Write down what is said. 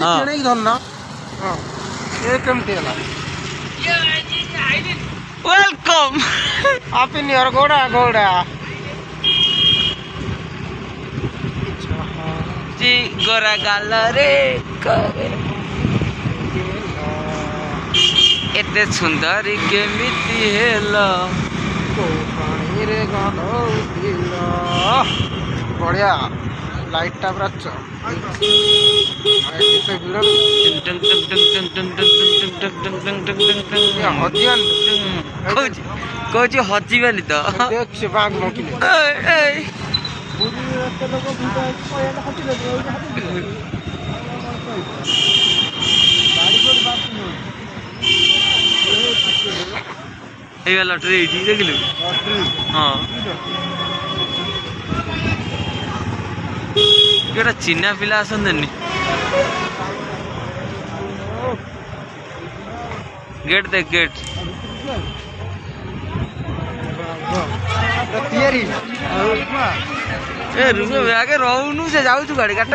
किणे धरना हां ये केमती हला वेलकम हैप्पी न्यू ईयर गोड़ा गोड़ा जी गोरा गाल रे करे एते सुंदर केमिति हेलो पानी रे गालो दिला बढ़िया लाइट टा पूरा कौच हजीबानी तो देख से बाघ मोकिले लटरी देखिलु हाँ गोटे चिन्ना पिला आसनी गेट देख गेट ए रुक आगे रहनु से जाऊ गाड़ी काट